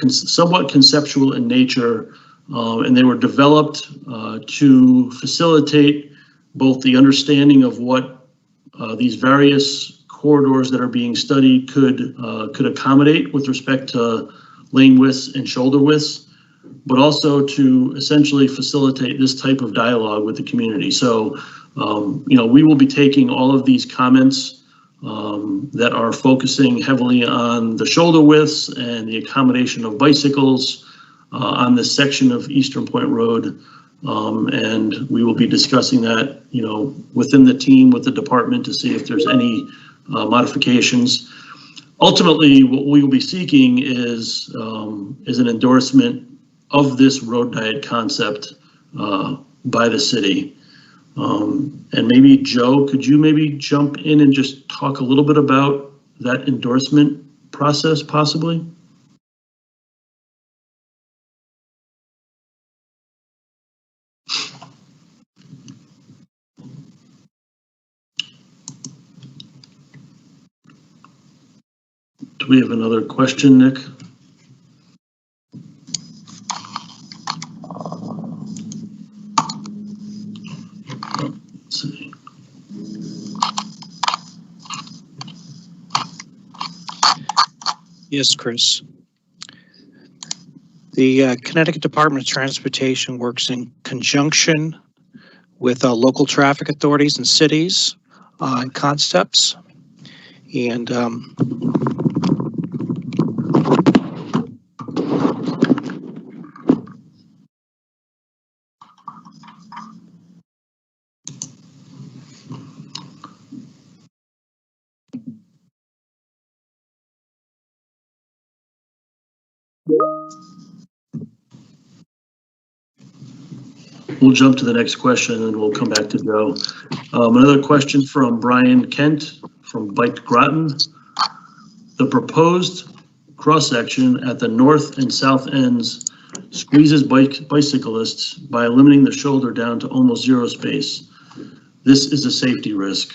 somewhat conceptual in nature and they were developed to facilitate both the understanding of what these various corridors that are being studied could accommodate with respect to lane widths and shoulder widths, but also to essentially facilitate this type of dialogue with the community. So, we will be taking all of these comments that are focusing heavily on the shoulder widths and the accommodation of bicycles on this section of Eastern Point Road. And we will be discussing that, within the team, with the department, to see if there's any modifications. Ultimately, what we will be seeking is an endorsement of this road diet concept by the city. And maybe Joe, could you maybe jump in and just talk a little bit about that endorsement process, possibly? Do we have another question, Nick? Let's see. Yes, Chris. The Connecticut Department of Transportation works in conjunction with local traffic authorities and cities on concepts. And we'll jump to the next question and we'll come back to Joe. Another question from Brian Kent from Bike Groton. The proposed cross-section at the north and south ends squeezes bicyclists by limiting the shoulder down to almost zero space. This is a safety risk.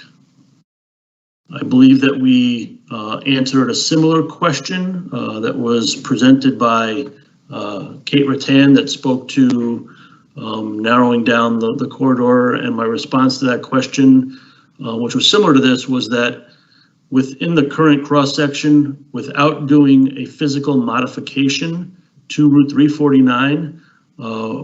I believe that we answered a similar question that was presented by Kate Rattan that spoke to narrowing down the corridor, and my response to that question, which was similar to this, was that within the current cross-section, without doing a physical modification to Route 349,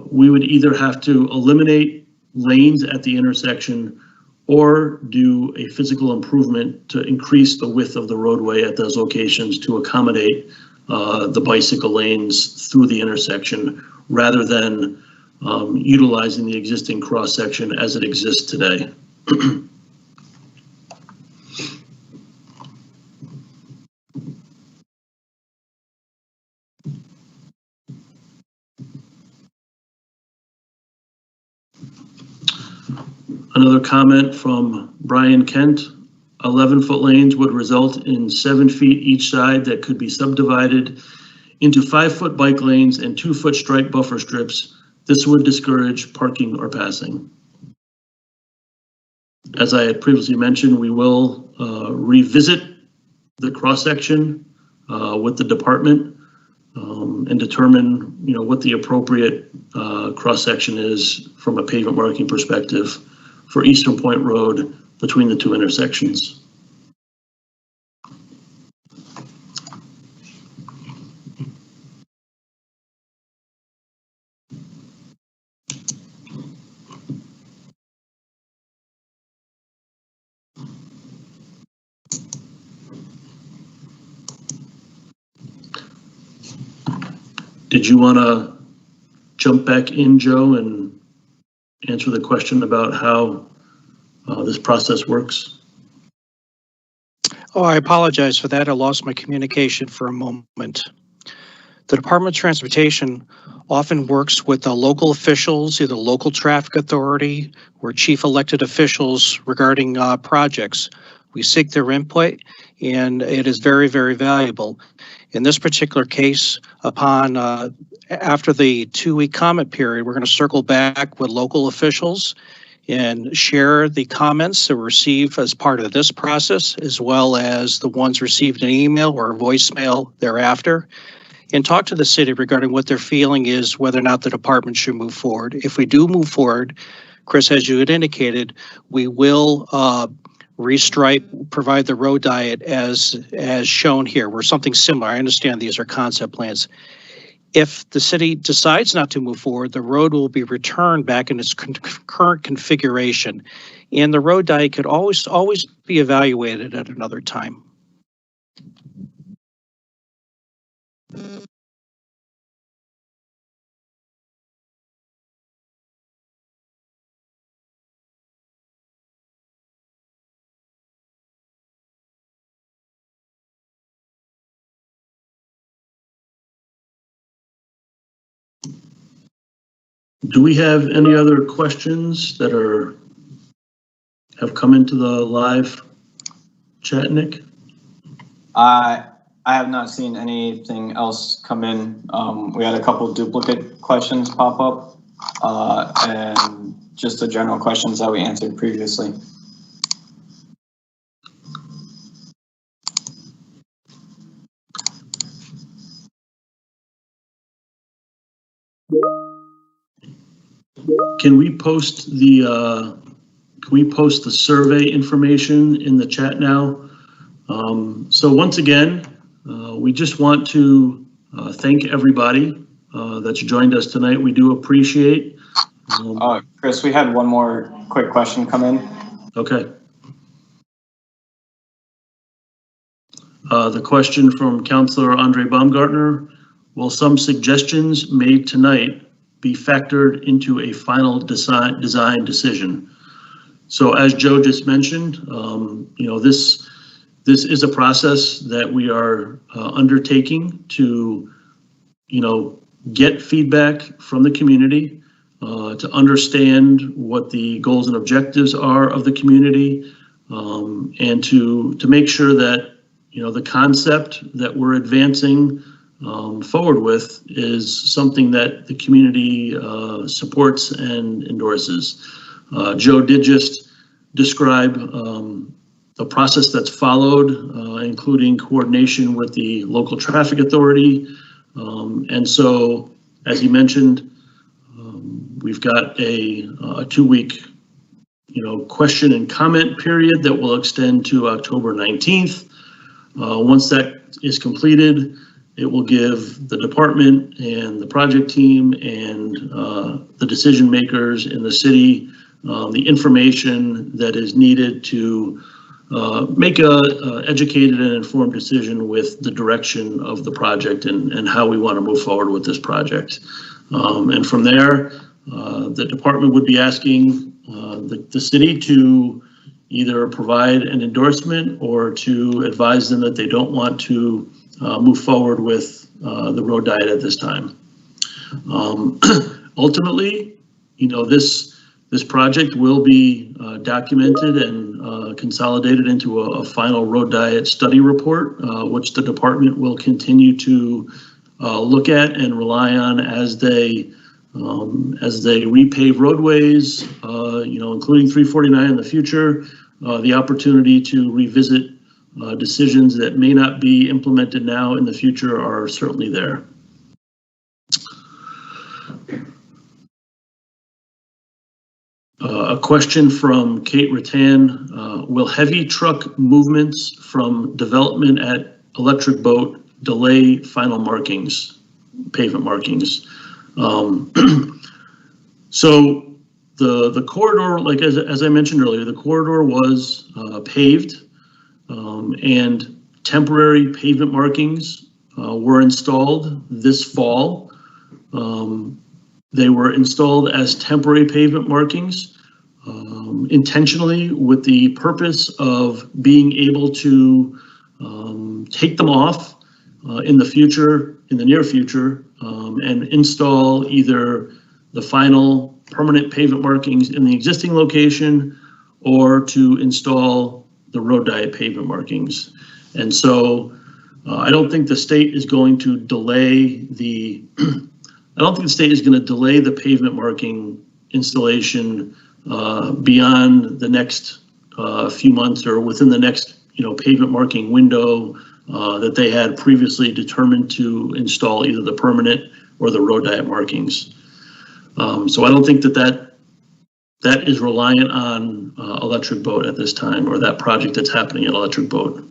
we would either have to eliminate lanes at the intersection or do a physical improvement to increase the width of the roadway at those locations to accommodate the bicycle lanes through the intersection, rather than utilizing the existing cross-section as it exists today. Another comment from Brian Kent. 11-foot lanes would result in 7 feet each side that could be subdivided into 5-foot bike lanes and 2-foot strike buffer strips. This would discourage parking or passing. As I had previously mentioned, we will revisit the cross-section with the department and determine, what the appropriate cross-section is from a pavement marking perspective for Eastern Point Road between the two intersections. Did you want to jump back in, Joe, and answer the question about how this process works? oh, I apologize for that. I lost my communication for a moment. The Department of Transportation often works with the local officials, either local traffic authority or chief elected officials regarding projects. We seek their input, and it is very, very valuable. In this particular case, after the 2-week comment period, we're going to circle back with local officials and share the comments that were received as part of this process, as well as the ones received in email or voicemail thereafter. and talk to the city regarding what their feeling is, whether or not the department should move forward. If we do move forward, Chris, as you had indicated, we will restripe, provide the road diet as shown here. We're something similar. I understand these are concept plans. If the city decides not to move forward, the road will be returned back in its current configuration, and the road diet could always be evaluated at another time. Do we have any other questions that have come into the live chat, Nick? I have not seen anything else come in. We had a couple duplicate questions pop up, and just the general questions that we answered previously. Can we post the survey information in the chat now? So once again, we just want to thank everybody that's joined us tonight. We do appreciate. Chris, we had one more quick question come in. Okay. The question from Councilor Andre Baumgartner: will some suggestions made tonight be factored into a final design decision? So as Joe just mentioned, this is a process that we are undertaking to, get feedback from the community, to understand what the goals and objectives are of the community, and to make sure that, the concept that we're advancing forward with is something that the community supports and endorses. Joe did just describe the process that's followed, including coordination with the local traffic authority. And so, as he mentioned, we've got a 2-week, question and comment period that will extend to October 19th. Once that is completed, it will give the department and the project team and the decision makers in the city the information that is needed to make a educated and informed decision with the direction of the project and how we want to move forward with this project. And from there, the department would be asking the city to either provide an endorsement or to advise them that they don't want to move forward with the road diet at this time. Ultimately, this project will be documented and consolidated into a final road diet study report, which the department will continue to look at and rely on as they repave roadways, including 349 in the future. The opportunity to revisit decisions that may not be implemented now in the future are certainly there. A question from Kate Rattan: will heavy truck movements from development at Electric Boat delay final pavement markings? So the corridor, like as I mentioned earlier, the corridor was paved, and temporary pavement markings were installed this fall. They were installed as temporary pavement markings intentionally with the purpose of being able to take them off in the near future, and install either the final permanent pavement markings in the existing location or to install the road diet pavement markings. And so I don't think the state is going to delay the pavement marking installation beyond the next few months or within the next pavement marking window that they had previously determined to install either the permanent or the road diet markings. So I don't think that is reliant on Electric Boat at this time, or that project that's happening at Electric Boat.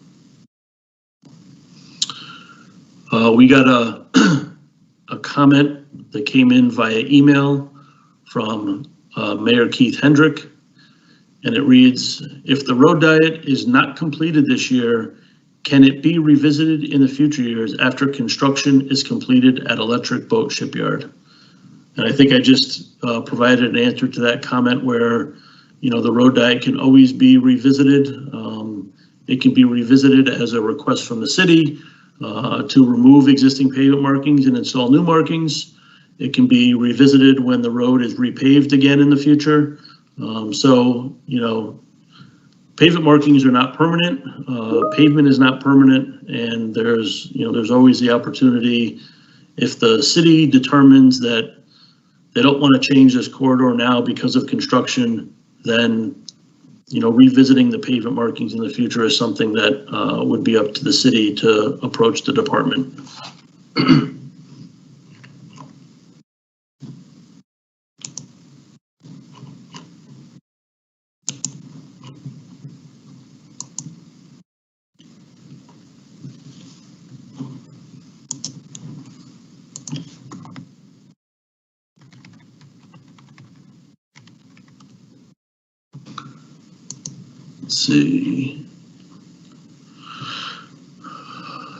We got a comment that came in via email from Mayor Keith Hendrick, and it reads, if the road diet is not completed this year, can it be revisited in the future years after construction is completed at Electric Boat Shipyard? And I think I just provided an answer to that comment where, you know, the road diet can always be revisited. It can be revisited as a request from the city to remove existing pavement markings and install new markings. It can be revisited when the road is repaved again in the future. So, you know, pavement markings are not permanent. Pavement is not permanent, and there's always the opportunity, if the city determines that they don't want to change this corridor now because of construction, then, you know, revisiting the pavement markings in the future is something that would be up to the city to approach the department. Let's see.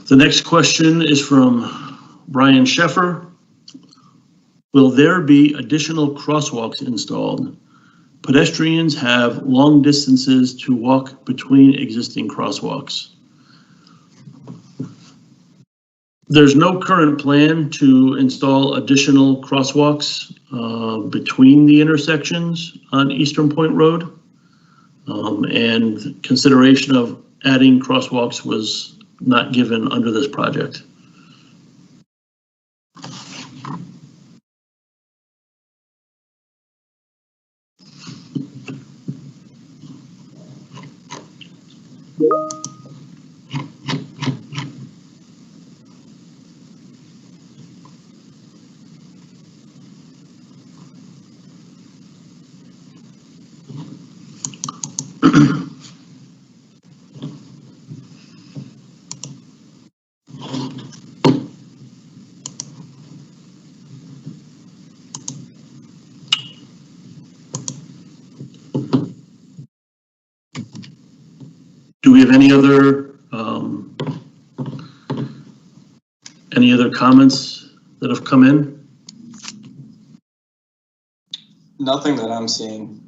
The next question is from Brian Sheffer. Will there be additional crosswalks installed? Pedestrians have long distances to walk between existing crosswalks. There's no current plan to install additional crosswalks between the intersections on Eastern Point Road. And consideration of adding crosswalks was not given under this project. Do we have any other comments that have come in? Nothing that I'm seeing.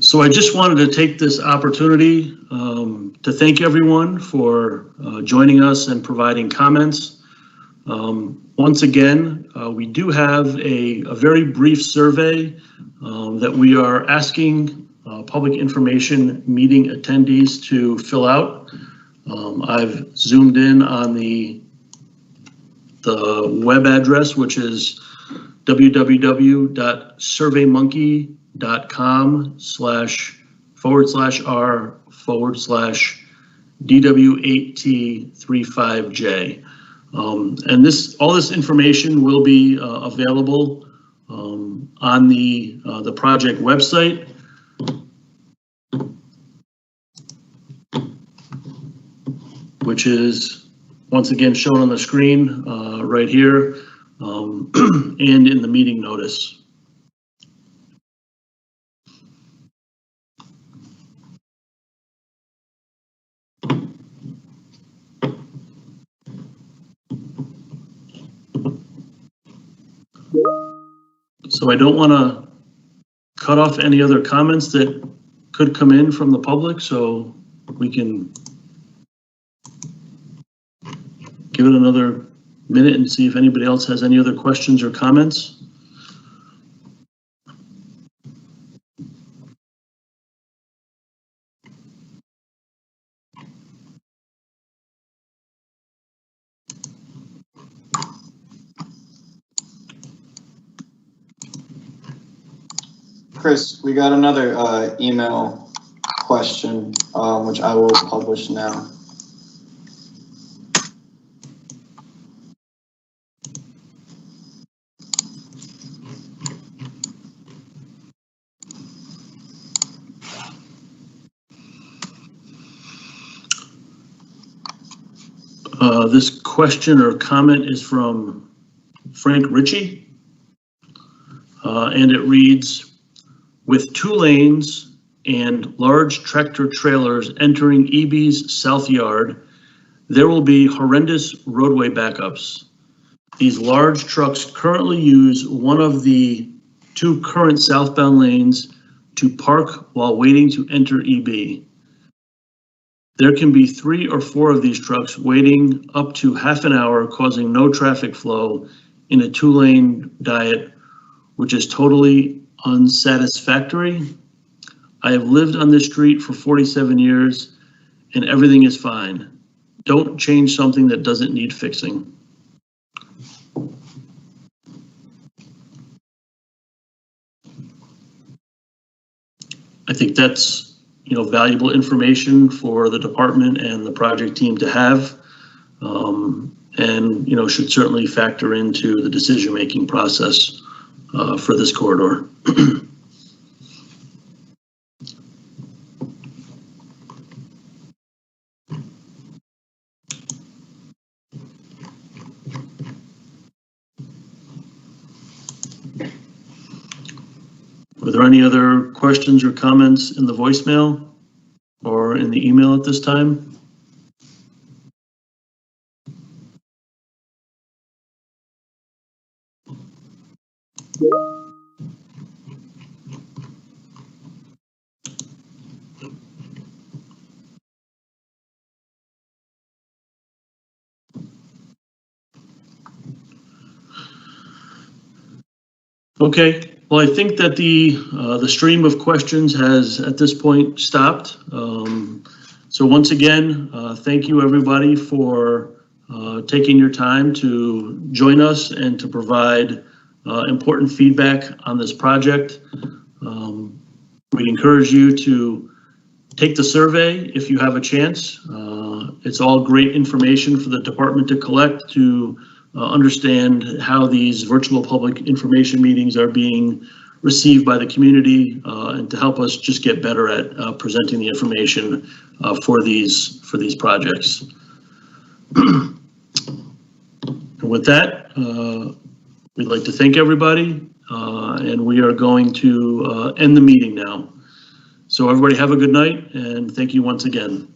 So I just wanted to take this opportunity to thank everyone for joining us and providing comments. Once again, we do have a very brief survey that we are asking public information meeting attendees to fill out. I've zoomed in on the web address, which is www.surveymonkey.com//DW8T35J. And all this information will be available on the project website. Which is once again shown on the screen right here and in the meeting notice. So I don't want to cut off any other comments that could come in from the public, so we can give it another minute and see if anybody else has any other questions or comments. Chris, we got another email question, which I will publish now. This question or comment is from Frank Ritchie, and it reads, with 2 lanes and large tractor trailers entering EB's south yard, there will be horrendous roadway backups. These large trucks currently use one of the 2 current southbound lanes to park while waiting to enter EB. There can be 3 or 4 of these trucks waiting up to half an hour, causing no traffic flow in a 2-lane diet, which is totally unsatisfactory. I have lived on this street for 47 years and everything is fine. Don't change something that doesn't need fixing. I think that's, valuable information for the department and the project team to have, and, should certainly factor into the decision-making process for this corridor. Were there any other questions or comments in the voicemail or in the email at this time? Okay. Well, I think that the stream of questions has at this point stopped. So once again, thank you everybody for taking your time to join us and to provide important feedback on this project. We encourage you to take the survey if you have a chance. It's all great information for the department to collect to understand how these virtual public information meetings are being received by the community, and to help us just get better at presenting the information for these projects. And with that, we'd like to thank everybody, and we are going to end the meeting now. So everybody have a good night, and thank you once again.